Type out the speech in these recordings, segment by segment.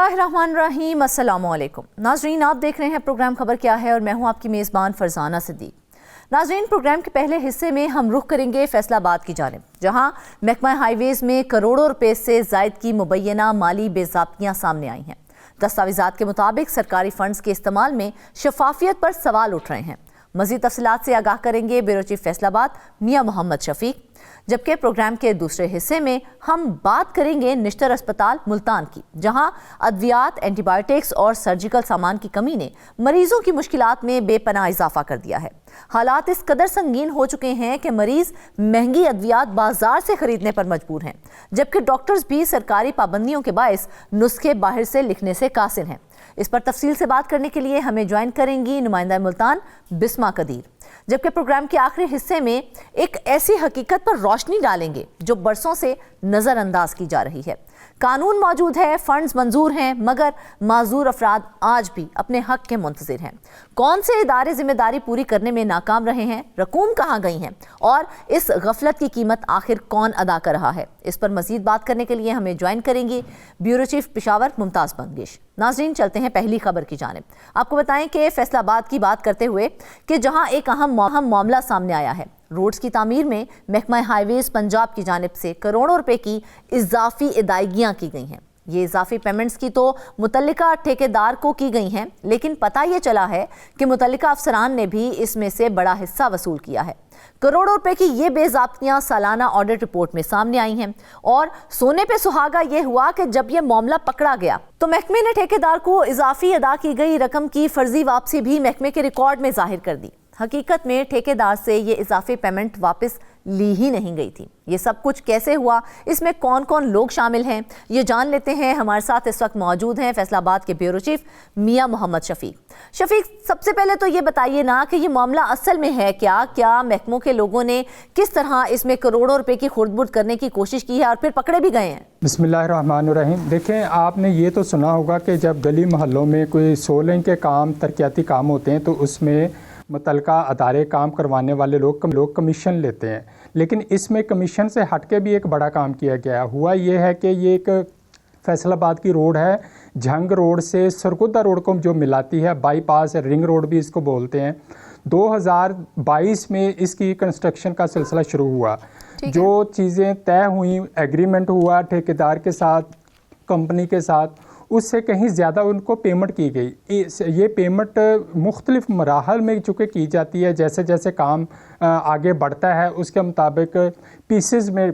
बिस्मिल्लाहिर्रहमानिर्रहीम, अस्सलामुअलैकुम। नाजरीन, आप देख रहे हैं प्रोग्राम खबर क्या है और मैं हूं आपकी मेज़बान फरजाना सिद्दीक। नाजरीन, प्रोग्राम के पहले हिस्से में हम रुख करेंगे फैसलाबाद की जानिब, जहां महकमा हाईवेज में करोड़ों रुपए से जायद की मुबैना माली बेज़ाब्तियां सामने आई हैं। दस्तावेजात के मुताबिक सरकारी फंड्स के इस्तेमाल में शफाफियत पर सवाल उठ रहे हैं। मज़ीद तफसीलात से आगाह करेंगे ब्यूरो चीफ फैसलाबाद मियां मोहम्मद शफीक। जबकि प्रोग्राम के दूसरे हिस्से में हम बात करेंगे निश्तर अस्पताल मुल्तान की, जहां अद्वियात, एंटीबायोटिक्स और सर्जिकल सामान की कमी ने मरीजों की मुश्किलात में बेपनाह इजाफा कर दिया है। हालात इस कदर संगीन हो चुके हैं कि मरीज महंगी अद्वियात बाजार से खरीदने पर मजबूर हैं, जबकि डॉक्टर्स भी सरकारी पाबंदियों के बायस नुस्खे बाहर से लिखने से कासिर हैं। इस पर तफसील से बात करने के लिए हमें ज्वाइन करेंगी नुमाइंदा मुल्तान बिस्मा कदीर। जबकि प्रोग्राम के आखिरी हिस्से में एक ऐसी हकीकत पर रोशनी डालेंगे जो बरसों से नज़रअंदाज की जा रही है। कानून मौजूद है, फंड्स मंजूर हैं, मगर माजूर अफराद आज भी अपने हक के मुंतज़िर हैं। कौन से इदारे जिम्मेदारी पूरी करने में नाकाम रहे हैं, रकूम कहाँ गई हैं और इस गफलत की कीमत आखिर कौन अदा कर रहा है? इस पर मजीद बात करने के लिए हमें ज्वाइन करेंगी ब्यूरो चीफ पेशावर मुमताज़ बंदिश। नाजरीन, चलते हैं पहली खबर की जानिब। आपको बताएं कि फैसलाबाद की बात करते हुए कि जहां एक अहम मामला सामने आया है। रोड्स की तामीर में महकमा हाईवेज पंजाब की जानिब से करोड़ों रुपए की इजाफी अदायगियां की गई हैं। ये इजाफी पेमेंट्स की तो मुतल्लिका ठेकेदार को की गई हैं, लेकिन पता ये चला है कि मुतल्लिका अफसरान ने भी इसमें से बड़ा हिस्सा वसूल किया है। करोड़ों रुपए की ये बेज़ाब्तियां सालाना ऑडिट रिपोर्ट में सामने आई हैं और सोने पे सुहागा ये हुआ कि जब ये मामला पकड़ा गया तो महकमे ने ठेकेदार को इजाफी अदा की गई रकम की फर्जी वापसी भी महकमे के रिकॉर्ड में जाहिर कर दी। हकीकत में ठेकेदार से ये इजाफी पेमेंट वापस ली ही नहीं गई थी। ये सब कुछ कैसे हुआ, इसमें कौन कौन लोग शामिल हैं, ये जान लेते हैं। हमारे साथ इस वक्त मौजूद हैं फैसलाबाद के ब्यूरो चीफ मियां मोहम्मद शफीक। शफीक, सबसे पहले तो ये बताइए ना कि ये मामला असल में है क्या महकमों के लोगों ने किस तरह इसमें करोड़ों रुपए की खुर्द-बुर्द करने की कोशिश की है और फिर पकड़े भी गए हैं? बिस्मिल्लाहिर्रहमानिर्रहीम। देखें, आपने ये तो सुना होगा कि जब गली मोहल्लों में कोई सोलिंग के काम, तरक्याती काम होते हैं तो उसमें मुतल्लिका अदारे काम करवाने वाले लोग कमीशन लेते हैं। लेकिन इसमें कमीशन से हट के भी एक बड़ा काम किया गया। हुआ ये है कि ये एक फैसलाबाद की रोड है, झंग रोड से सरगुदा रोड को जो मिलाती है, बाईपास रिंग रोड भी इसको बोलते हैं। 2022 में इसकी कंस्ट्रक्शन का सिलसिला शुरू हुआ। जो चीज़ें तय हुई, एग्रीमेंट हुआ ठेकेदार के साथ, कंपनी के साथ, उससे कहीं ज़्यादा उनको पेमेंट की गई। ये पेमेंट मुख्तलिफ मराहल में चूँकि की जाती है, जैसे जैसे काम आगे बढ़ता है उसके मुताबिक पीसेस में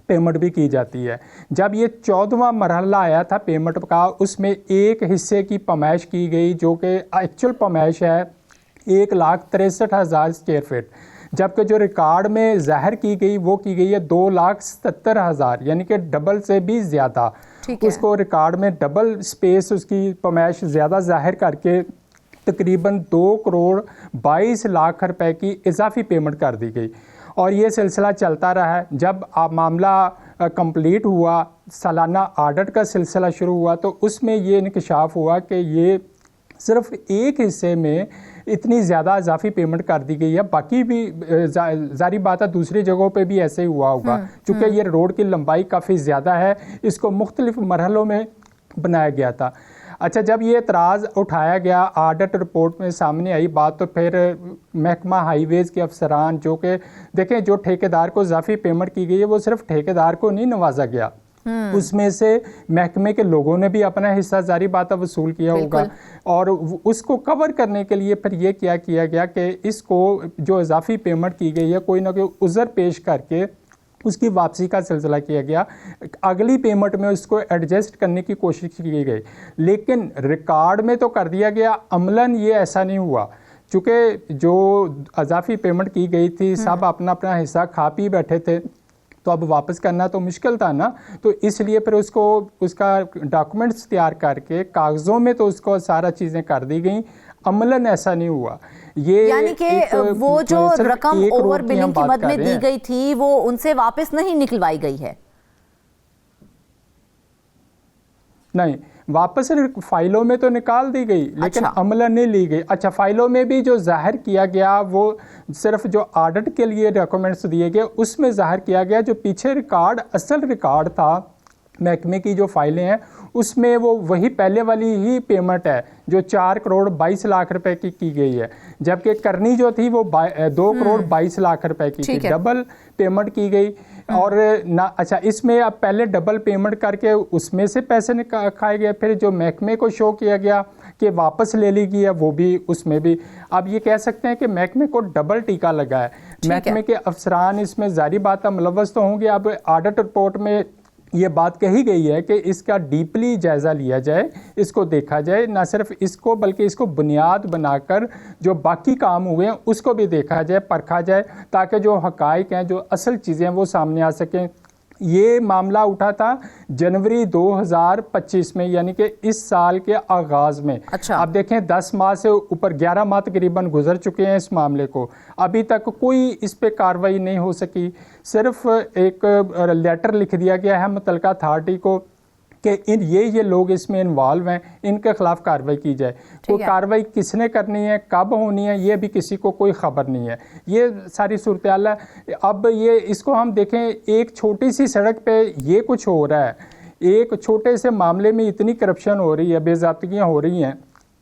पेमेंट भी की जाती है। जब ये 14वां मरहला आया था पेमेंट का, उसमें एक हिस्से की पैमाइश की गई जो कि एक्चुअल पैमाइश है 1,63,000 स्क्वायर फीट, जबकि जो रिकॉर्ड में ज़ाहिर की गई वो की गई है 2,77,000, यानी कि डबल से भी ज़्यादा। उसको रिकॉर्ड में डबल स्पेस उसकी पैमाइश ज़्यादा ज़ाहिर करके तकरीबन 2,22,00,000 रुपए की इजाफी पेमेंट कर दी गई और ये सिलसिला चलता रहा है। जब मामला कंप्लीट हुआ, सालाना ऑडिट का सिलसिला शुरू हुआ, तो उसमें ये इंकशाफ हुआ कि ये सिर्फ एक हिस्से में इतनी ज़्यादा इजाफी पेमेंट कर दी गई है। बाकी भी जारी बात है दूसरी जगहों पे भी ऐसे ही हुआ होगा, चूँकि ये रोड की लंबाई काफ़ी ज़्यादा है, इसको मुख्तलिफ मरहलों में बनाया गया था। अच्छा, जब ये एतराज़ उठाया गया, ऑडिट रिपोर्ट में सामने आई बात, तो फिर महकमा हाईवेज़ के अफसरान, जो कि देखें, जो ठेकेदार को इजाफी पेमेंट की गई है वो सिर्फ ठेकेदार को नहीं नवाजा गया, उसमें से महकमे के लोगों ने भी अपना हिस्सा जारी बात वसूल किया होगा। और उसको कवर करने के लिए फिर ये क्या किया गया कि इसको जो इजाफी पेमेंट की गई है कोई ना कोई उज़र पेश करके उसकी वापसी का सिलसिला किया गया। अगली पेमेंट में उसको एडजस्ट करने की कोशिश की गई, लेकिन रिकॉर्ड में तो कर दिया गया, अमलन ये ऐसा नहीं हुआ। चूँकि जो इजाफी पेमेंट की गई थी सब अपना अपना हिस्सा खा पी बैठे थे, तो अब वापस करना तो मुश्किल था ना, तो इसलिए फिर उसको उसका डॉक्यूमेंट्स तैयार करके कागज़ों में तो उसको सारा चीज़ें कर दी गई। अमलन ऐसा नहीं हुआ। ये यानी कि वो जो रकम ओवर बिलिंग की मद में दी गई थी वो उनसे वापस नहीं निकलवाई गई है? नहीं, वापस फाइलों में तो निकाल दी गई, लेकिन अमलन नहीं ली गई। अच्छा, फाइलों में भी जो जाहिर किया गया वो सिर्फ जो ऑडिट के लिए डॉक्यूमेंट्स दिए गए उसमें जाहिर किया गया, जो पीछे रिकॉर्ड, असल रिकॉर्ड था महकमे की जो फाइलें हैं उसमें वो वही पहले वाली ही पेमेंट है जो 4 करोड़ 22 लाख रुपए की गई है, जबकि करनी जो थी वो 2 करोड़ 22 लाख रुपए की थी। डबल पेमेंट की गई। और ना अच्छा, इसमें अब पहले डबल पेमेंट करके उसमें से पैसे खाए गए, फिर जो महकमे को शो किया गया कि वापस ले ली गई है वो भी, उसमें भी अब ये कह सकते हैं कि महकमे को डबल टीका लगा है। महकमे के अफसरान इसमें जारी बात है मुलव्वस तो होंगे। अब ऑडिट रिपोर्ट में ये बात कही गई है कि इसका डीपली जायज़ा लिया जाए, इसको देखा जाए, ना सिर्फ इसको बल्कि इसको बुनियाद बनाकर जो बाकी काम हुए हैं उसको भी देखा जाए, परखा जाए, ताकि जो हक़ाइक़ हैं, जो असल चीज़ें हैं वो सामने आ सकें। ये मामला उठा था जनवरी 2025 में, यानी कि इस साल के आगाज़ में। अच्छा। आप देखें 10 माह से ऊपर 11 माह तकरीबन गुजर चुके हैं इस मामले को, अभी तक कोई इस पे कार्रवाई नहीं हो सकी। सिर्फ एक लेटर लिख दिया गया है मुतल्लिका अथॉरिटी को कि ये लोग इसमें इन्वॉल्व हैं, इनके खिलाफ कार्रवाई की जाए। कोई कार्रवाई किसने करनी है, कब होनी है, ये भी किसी को कोई ख़बर नहीं है। ये सारी सूरत हाल है। अब ये इसको हम देखें, एक छोटी सी सड़क पे ये कुछ हो रहा है, एक छोटे से मामले में इतनी करप्शन हो रही है, बेज़ाब्तियाँ हो रही हैं।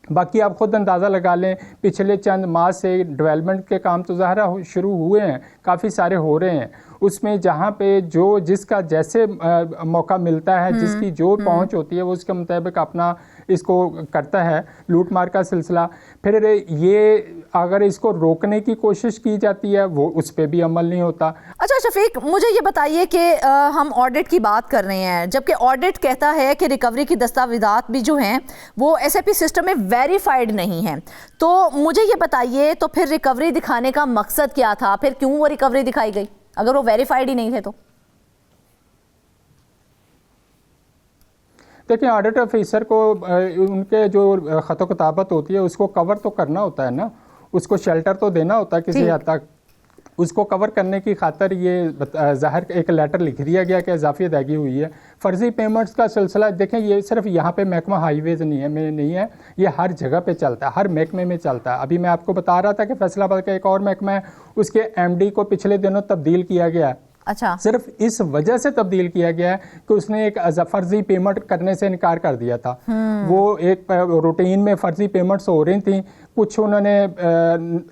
बाकी आप ख़ुद अंदाज़ा लगा लें, पिछले चंद माह से डेवलपमेंट के काम तो ज़ाहिर शुरू हुए हैं, काफ़ी सारे हो रहे हैं। उसमें जहाँ पे जो जिसका जैसे मौका मिलता है, जिसकी जो पहुँच होती है वो उसके मुताबिक अपना इसको करता है, लूट मार का सिलसिला। फिर ये अगर इसको रोकने की कोशिश की जाती है वो उस पर भी अमल नहीं होता। अच्छा शफीक, मुझे ये बताइए कि हम ऑडिट की बात कर रहे हैं, जबकि ऑडिट कहता है कि रिकवरी की दस्तावेज़ात भी जो हैं वो SAP सिस्टम में वेरीफाइड नहीं हैं। तो मुझे ये बताइए, तो फिर रिकवरी दिखाने का मकसद क्या था? फिर क्यों वो रिकवरी दिखाई गई अगर वो वेरीफाइड ही नहीं थे? तो देखिए, ऑडिट ऑफिसर को उनके जो ख़त किताबत होती है उसको कवर तो करना होता है ना, उसको शेल्टर तो देना होता है किसी हद तक। उसको कवर करने की खातर ये ज़ाहिर एक लेटर लिख दिया गया कि इजाफी अदायगी हुई है। फ़र्जी पेमेंट्स का सिलसिला देखें, ये सिर्फ यहाँ पे महकमा हाईवेज़ नहीं है, ये हर जगह पे चलता है, हर महकमे में चलता है। अभी मैं आपको बता रहा था कि फैसलाबाद का एक और महकमा है, उसके MD को पिछले दिनों तब्दील किया गया। अच्छा। सिर्फ इस वजह से तब्दील किया गया है कि उसने एक फर्जी पेमेंट करने से इनकार कर दिया था। वो एक रूटीन में फर्जी पेमेंट्स हो रही थी, कुछ उन्होंने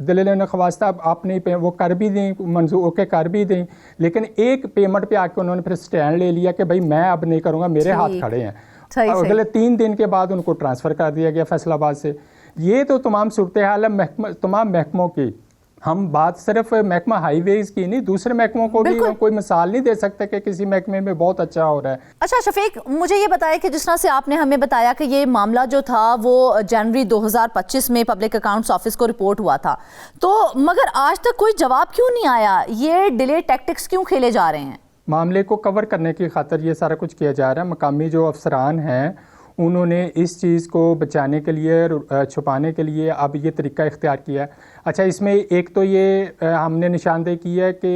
दलील नखवास्ता आपने वो कर भी दी, मंजूर के कर भी दी, लेकिन एक पेमेंट पे आके उन्होंने फिर स्टैंड ले लिया कि भाई मैं अब नहीं करूँगा, मेरे हाथ खड़े हैं। अगले 3 दिन के बाद उनको ट्रांसफ़र कर दिया गया फैसलाबाद से। ये तो तमाम सूरत हाल है तमाम महकमों की। हम बात सिर्फ महकमा हाईवेज की नहीं, दूसरे महकमों को भी कोई मिसाल नहीं दे सकते कि किसी महकमे में बहुत अच्छा हो रहा है। अच्छा शफीक, मुझे ये बताया कि जिस तरह से आपने हमें बताया कि ये मामला जो था वो जनवरी 2025 में पब्लिक अकाउंट्स ऑफिस को रिपोर्ट हुआ था, तो मगर आज तक कोई जवाब क्यों नहीं आया? ये डिले टैक्टिक्स क्यों खेले जा रहे हैं? मामले को कवर करने की खातिर ये सारा कुछ किया जा रहा है। मकामी जो अफसरान हैं उन्होंने इस चीज़ को बचाने के लिए, छुपाने के लिए अब ये तरीका इख्तियार किया है। अच्छा, इसमें एक तो ये हमने निशानदेही की है कि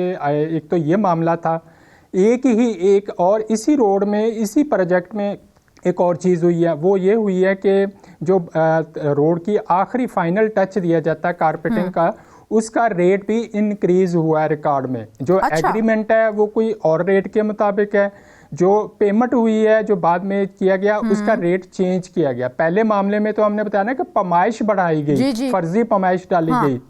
एक तो ये मामला था, एक और इसी रोड में, इसी प्रोजेक्ट में एक और चीज़ हुई है। वो ये हुई है कि जो रोड की आखिरी फाइनल टच दिया जाता है कारपेटिंग का, उसका रेट भी इंक्रीज़ हुआ है रिकॉर्ड में। जो एग्रीमेंट है वो कोई और रेट के मुताबिक है, जो पेमेंट हुई है जो बाद में किया गया उसका रेट चेंज किया गया। पहले मामले में तो हमने बताया ना कि पमाइश बढ़ाई गई, फर्जी पमाइश डाली गई।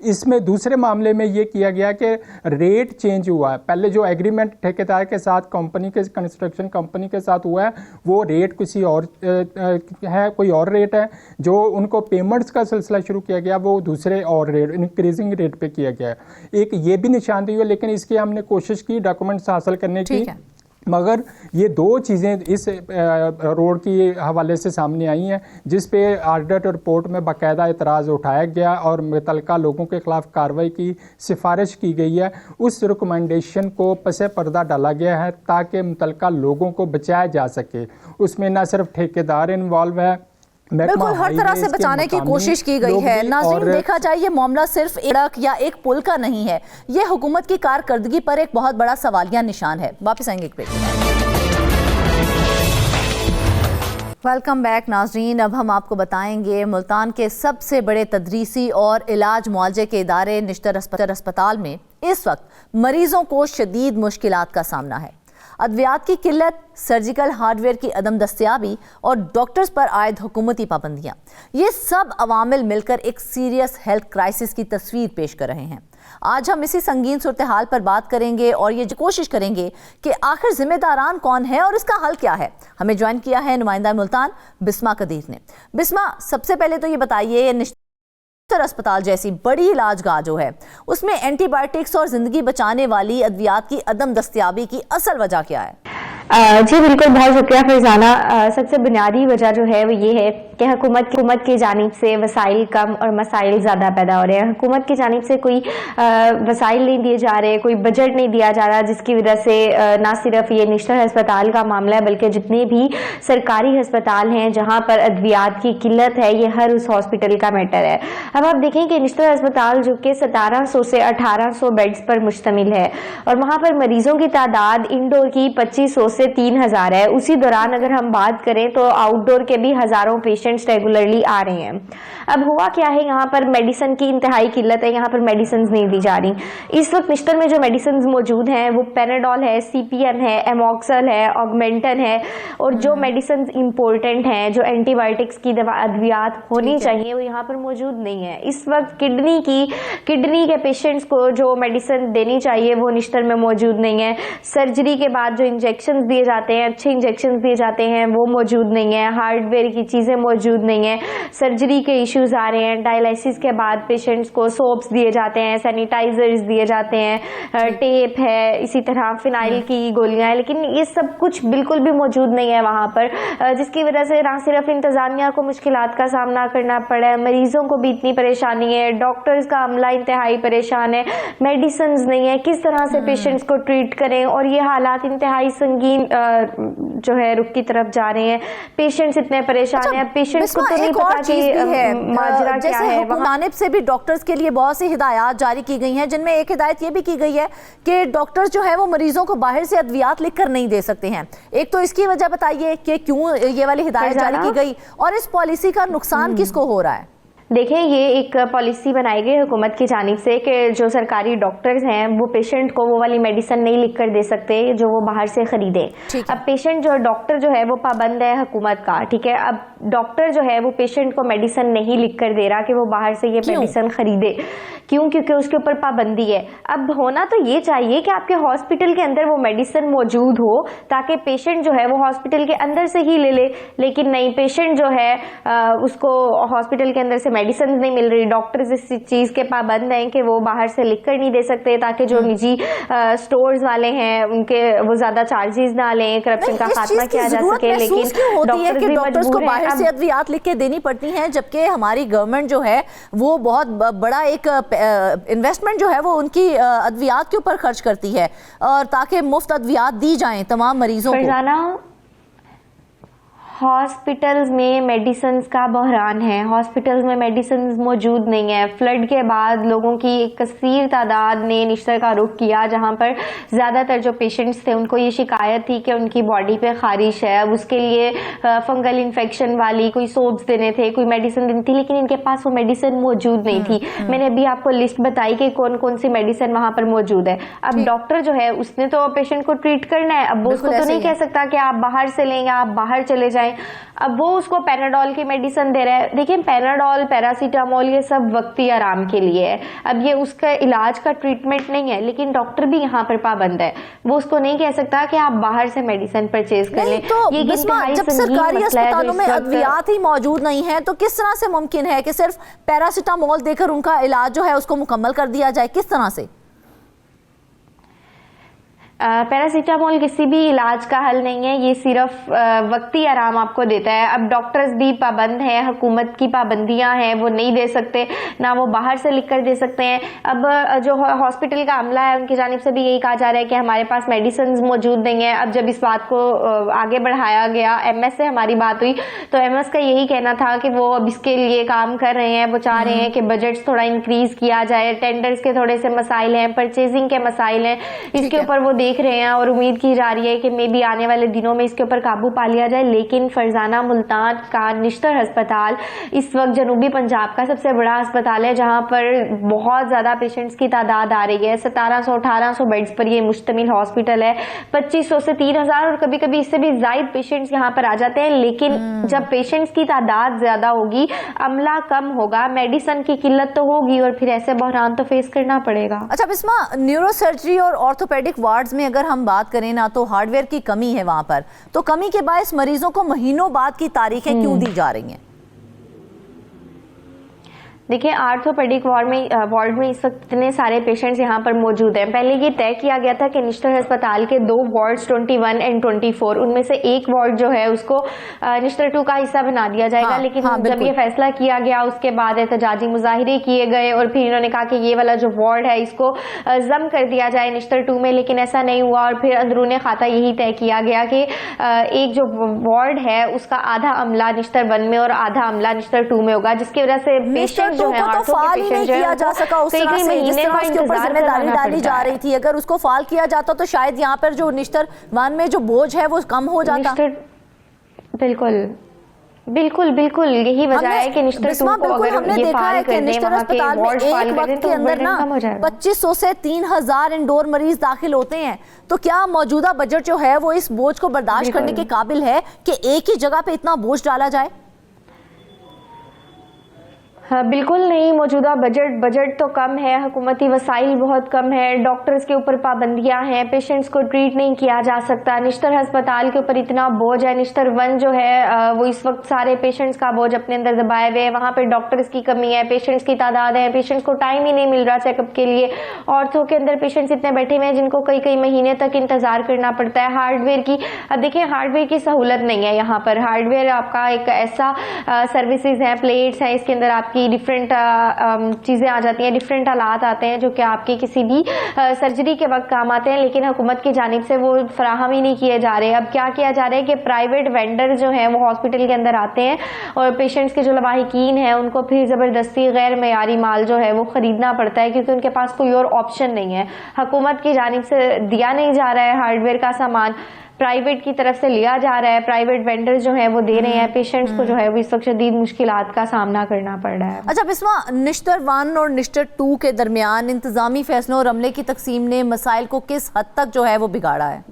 इसमें दूसरे मामले में ये किया गया कि रेट चेंज हुआ है। पहले जो एग्रीमेंट ठेकेदार के साथ, कंपनी के, कंस्ट्रक्शन कंपनी के साथ हुआ है, वो रेट किसी और है, कोई और रेट है। जो उनको पेमेंट्स का सिलसिला शुरू किया गया वो दूसरे और रेट, इंक्रीजिंग रेट पे किया गया है। एक ये भी निशानदेही हुई, लेकिन इसकी हमने कोशिश की डॉक्यूमेंट्स हासिल करने की, मगर ये 2 चीज़ें इस रोड की हवाले से सामने आई हैं जिस पे ऑडिट रिपोर्ट में बाकायदा एतराज़ उठाया गया और मुतल्लिका लोगों के ख़िलाफ़ कार्रवाई की सिफारिश की गई है। उस रिकमेंडेशन को पसे पर्दा डाला गया है ताकि मुतल्लिका लोगों को बचाया जा सके। उसमें न सिर्फ ठेकेदार इन्वॉल्व है, बिल्कुल हर तरह से बचाने की कोशिश की गई है। नाज़रीन, देखा जाए ये मामला सिर्फ एक सड़क या एक पुल का नहीं है, ये हुकूमत की कारकर्दगी पर एक बहुत बड़ा सवालिया निशान है। वापस आएंगे एक ब्रेक। वेलकम बैक नाज़रीन। अब हम आपको बताएंगे मुल्तान के सबसे बड़े तदरीसी और इलाज मुआलजे के इदारे निश्तर अस्पताल में इस वक्त मरीजों को शदीद मुश्किलात का सामना है। अद्वियात की किल्लत, सर्जिकल हार्डवेयर की अदम दस्तयाबी और डॉक्टर्स पर आयद हुकूमती पाबंदियां, ये सब अवामिल मिलकर एक सीरियस हेल्थ क्राइसिस की तस्वीर पेश कर रहे हैं। आज हम इसी संगीन सूरत हाल पर बात करेंगे और ये कोशिश करेंगे कि आखिर जिम्मेदारान कौन है और इसका हल क्या है। हमें ज्वाइन किया है नुमाइंदा मुल्तान बिस्मा कदीर ने। बिस्मा, सबसे पहले तो ये बताइए, निश्तर अस्पताल जैसी बड़ी इलाजगाह जो है उसमें एंटीबायोटिक्स और जिंदगी बचाने वाली अद्वियात की अदम दस्तयाबी की असल वजह क्या है? जी बिल्कुल, बहुत शुक्रिया फरजाना। सबसे बुनियादी वजह जो है वो ये है कि हुकूमत की जानिब से वसाइल कम और मसाइल ज़्यादा पैदा हो रहे हैं। हुकूमत की जानिब से कोई वसाइल नहीं दिए जा रहे, कोई बजट नहीं दिया जा रहा, जिसकी वजह से ना सिर्फ ये निश्तर अस्पताल का मामला है बल्कि जितने भी सरकारी अस्पताल हैं जहाँ पर अद्वियात की किल्लत है, ये हर उस हॉस्पिटल का मैटर है। अब आप देखें कि निश्तर अस्पताल जो कि 1700 से 1800 बेड्स पर मुश्तमिल है और वहाँ पर मरीजों की तादाद इंडोर की 2500 से 3000 है। उसी दौरान अगर हम बात करें तो आउटडोर के भी हजारों पेशेंट्स रेगुलरली आ रहे हैं। अब हुआ क्या है, यहाँ पर मेडिसिन की इंतहाई किल्लत है, यहाँ पर मेडिसिन नहीं दी जा रही। इस वक्त निश्तर में जो मेडिसिन मौजूद हैं वो पेनाडोल है, CPN है, एमॉक्सल है, ऑगमेंटन है और जो मेडिसिन इंपॉर्टेंट हैं, जो एंटीबायोटिक्स की दवा अद्वियात होनी चाहिए, वो यहाँ पर मौजूद नहीं है। इस वक्त किडनी के पेशेंट्स को जो मेडिसिन देनी चाहिए वो निश्तर में मौजूद नहीं है। सर्जरी के बाद जो इंजेक्शन दिए जाते हैं, अच्छे इंजेक्शन दिए जाते हैं, वो मौजूद नहीं है। हार्डवेयर की चीज़ें मौजूद नहीं है। सर्जरी के इश्यूज आ रहे हैं। डायलिसिस के बाद पेशेंट्स को सोप्स दिए जाते हैं, सैनिटाइजर्स दिए जाते हैं, टेप है, इसी तरह फिनाइल की गोलियां हैं, लेकिन ये सब कुछ बिल्कुल भी मौजूद नहीं है वहाँ पर, जिसकी वजह से ना सिर्फ इंतजामिया को मुश्किलात का सामना करना पड़ा है, मरीजों को भी इतनी परेशानी है, डॉक्टर्स का अमला इंतहाई परेशान है, मेडिसिन नहीं है, किस तरह से पेशेंट्स को ट्रीट करें। और ये हालात इंतहाई संगीन जो है रुख की तरफ जा रहे हैं। पेशेंट्स इतने परेशान हैं, पेशेंट्स को तो नहीं पता कि माजरा क्या है। जानिब से भी डॉक्टर्स के लिए बहुत सी हिदायत जारी की गई हैं, जिनमें एक हिदायत ये भी की गई है कि डॉक्टर्स जो है वो मरीजों को बाहर से अद्वियात लिखकर नहीं दे सकते हैं। एक तो इसकी वजह बताइए कि क्यों ये वाली हिदायत जारी की गई और इस पॉलिसी का नुकसान किसको हो रहा है? देखें, ये एक पॉलिसी बनाई गई हुकूमत की जानिब से कि जो सरकारी डॉक्टर्स हैं वो पेशेंट को वो वाली मेडिसिन नहीं लिख कर दे सकते जो वो बाहर से खरीदे। अब पेशेंट डॉक्टर जो है वो पाबंद है हुकूमत का, ठीक है। अब डॉक्टर जो है वो पेशेंट को मेडिसिन नहीं लिख कर दे रहा कि वो बाहर से ये मेडिसिन खरीदे। क्यों? क्योंकि उसके ऊपर पाबंदी है। अब होना तो ये चाहिए कि आपके हॉस्पिटल के अंदर वो मेडिसिन मौजूद हो ताकि पेशेंट जो है वो हॉस्पिटल के अंदर से ही ले ले, लेकिन नहीं, पेशेंट जो है उसको हॉस्पिटल के अंदर से मेडिसिन नहीं मिल रही। डॉक्टर्स इस चीज के पाबंद हैं कि वो बाहर से लिख कर नहीं दे सकते ताकि जो निजी स्टोर्स वाले हैं उनके वो ज्यादा चार्जेस ना लें, करप्शन का खात्मा किया जा सके। लेकिन डॉक्टर्स को बाहर से अद्वियात लिख के देनी पड़ती हैं, जबकि हमारी गवर्नमेंट जो है वो बहुत बड़ा एक इन्वेस्टमेंट जो है वो उनकी अद्वियात के ऊपर खर्च करती है और ताकि मुफ्त अद्वियात दी जाएं तमाम मरीजों को। हॉस्पिटल्स में मेडिसिन का बहरान है, हॉस्पिटल्स में मेडिसिन मौजूद नहीं है। फ्लड के बाद लोगों की एक कसीर तादाद ने निश्तर का रुख किया, जहां पर ज़्यादातर जो पेशेंट्स थे उनको ये शिकायत थी कि उनकी बॉडी पे खारिश है। अब उसके लिए फंगल इन्फेक्शन वाली कोई सोप्स देने थे, कोई मेडिसिन देनी थी, लेकिन इनके पास वो मेडिसिन मौजूद नहीं थी। मैंने अभी आपको लिस्ट बताई कि कौन कौन सी मेडिसिन वहां पर मौजूद है। अब डॉक्टर जो है उसने तो पेशेंट को ट्रीट करना है, अब वो उसको तो नहीं कह सकता कि आप बाहर से लेंगे, आप बाहर चले जाएं। अब वो उसको पेनाडोल की मेडिसिन दे रहा है। देखिए, पेनाडोल, पैरासीटामोल ये सब वक्ती आराम के लिए है, अब ये उसका इलाज का ट्रीटमेंट नहीं है। लेकिन डॉक्टर भी यहाँ पर पाबंद है, वो उसको नहीं कह सकता कि आप बाहर से मेडिसिन परचेज कर लें। तो ये जब सरकारी अस्पतालों में अद्वियात ही मौजूद नहीं है तो किस तरह से मुमकिन है कि सिर्फ पैरासीटामोल देकर उनका इलाज जो है उसको मुकम्मल कर दिया जाए? किस तरह से? पैरासीटामोल किसी भी इलाज का हल नहीं है, ये सिर्फ वक्ती आराम आपको देता है। अब डॉक्टर्स भी पाबंद हैं, हुकूमत की पाबंदियां हैं, वो नहीं दे सकते, ना वो बाहर से लिख कर दे सकते हैं। अब जो हॉस्पिटल का अमला है उनकी जानिब से भी यही कहा जा रहा है कि हमारे पास मेडिसिन मौजूद नहीं है। अब जब इस बात को आगे बढ़ाया गया, MS से हमारी बात हुई तो MS का यही कहना था कि वो अब इसके लिए काम कर रहे हैं, वो चाह रहे हैं कि बजट्स थोड़ा इंक्रीज किया जाए, टेंडर्स के थोड़े से मसाइल हैं, परचेजिंग के मसाइल हैं, इसके ऊपर वो देख रहे हैं और उम्मीद की जा रही है कि मे बी आने वाले दिनों में इसके ऊपर काबू पा लिया जाए। लेकिन फरजाना मुल्तान का निश्तर अस्पताल इस वक्त जनूबी पंजाब का सबसे बड़ा अस्पताल है, जहां पर बहुत ज़्यादा पेशेंट्स की तादाद आ रही है। 1700-1800 बेड्स पर ये मुश्तमिल हॉस्पिटल है। 2500 से 3000 और कभी कभी इससे भी ज़ायद पेशेंट्स यहाँ पर आ जाते हैं। लेकिन जब पेशेंट्स की तादाद ज़्यादा होगी, अमला कम होगा, मेडिसिन की किल्लत तो होगी और फिर ऐसे बहरान तो फेस करना पड़ेगा। अच्छा बिस्मा, न्यूरो सर्जरी और ऑर्थोपेडिक वार्ड्स में अगर हम बात करें ना, तो हार्डवेयर की कमी है वहाँ पर, तो कमी के बायस मरीजों को महीनों बाद की तारीखें क्यों दी जा रही हैं? देखिए, आर्थोपेडिक वार्ड में इस वक्त इतने सारे पेशेंट्स यहाँ पर मौजूद हैं। पहले ये तय किया गया था कि निश्तर अस्पताल के 2 वार्ड्स 21 एंड 24, उनमें से एक वार्ड जो है उसको निश्तर 2 का हिस्सा बना दिया जाएगा। लेकिन जब ये फैसला किया गया उसके बाद एहतजाजी मुजाहिरे किए गए और फिर इन्होंने कहा कि ये वाला जो वार्ड है इसको जम कर दिया जाए निश्तर 2 में, लेकिन ऐसा नहीं हुआ। और फिर अंदरूने खाता यही तय किया गया कि एक जो वार्ड है उसका आधा अमला निश्तर 1 में और आधा अमला निश्तर 2 में होगा, जिसकी वजह से पेशेंट जो है तो फाल ही नहीं किया जा सका उस तरह से जिस तरह उसके ऊपर जिम्मेदारी डाली जा रही थी। अगर उसको फाल किया जाता तो शायद यहाँ पर जो निश्तर 1 में जो बोझ है वो कम हो जाता। बिल्कुल बिल्कुल बिल्कुल यही वजह है कि निश्तर 2 को अगर हमने ये देखा है कि निश्तर अस्पताल में एक वक्त के अंदर ना 2500 से 3000 इंडोर मरीज दाखिल होते हैं। तो क्या मौजूदा बजट जो है वो इस बोझ को बर्दाश्त करने के काबिल है कि एक ही जगह पे इतना बोझ डाला जाए? हाँ, बिल्कुल नहीं। मौजूदा बजट तो कम है, हुकूमती वसाइल बहुत कम है, डॉक्टर्स के ऊपर पाबंदियां हैं, पेशेंट्स को ट्रीट नहीं किया जा सकता। निश्तर अस्पताल के ऊपर इतना बोझ है। निश्तर 1 जो है वो इस वक्त सारे पेशेंट्स का बोझ अपने अंदर दबाए हुए है। वहाँ पे डॉक्टर्स की कमी है, पेशेंट्स की तादाद है, पेशेंट्स को टाइम ही नहीं मिल रहा चेकअप के लिए। ऑर्थो के अंदर पेशेंट्स इतने बैठे हुए हैं जिनको कई महीने तक इंतजार करना पड़ता है। हार्डवेयर की, अब देखिए हार्डवेयर की सहूलत नहीं है यहाँ पर। हार्डवेयर आपका एक ऐसा सर्विसेज है, प्लेट्स है, इसके अंदर आपकी डिफरेंट चीज़ें आ जाती हैं, डिफरेंट आलात आते हैं जो कि आपके किसी भी सर्जरी के वक्त काम आते हैं, लेकिन हुकूमत की जानिब से वो फराहम ही नहीं किए जा रहे। अब क्या किया जा रहा है कि प्राइवेट वेंडर जो हैं वो हॉस्पिटल के अंदर आते हैं और पेशेंट्स के जो लवाहिकीन हैं उनको फिर ज़बरदस्ती गैर मयारी माल जो है वो ख़रीदना पड़ता है, क्योंकि उनके पास कोई और ऑप्शन नहीं है। हुकूमत की जानिब से दिया नहीं जा रहा है हार्डवेयर का सामान, प्राइवेट की तरफ से लिया जा रहा है। प्राइवेट वेंडर जो है वो दे रहे हैं, पेशेंट्स को जो है वो इस वक्त शदीद मुश्किलात का सामना करना पड़ रहा है। अच्छा बिस्मा, निश्तर 1 और निश्तर 2 के दरमियान इंतजामी फैसलों और अमले की तकसीम ने मसाइल को किस हद तक जो है वो बिगाड़ा है?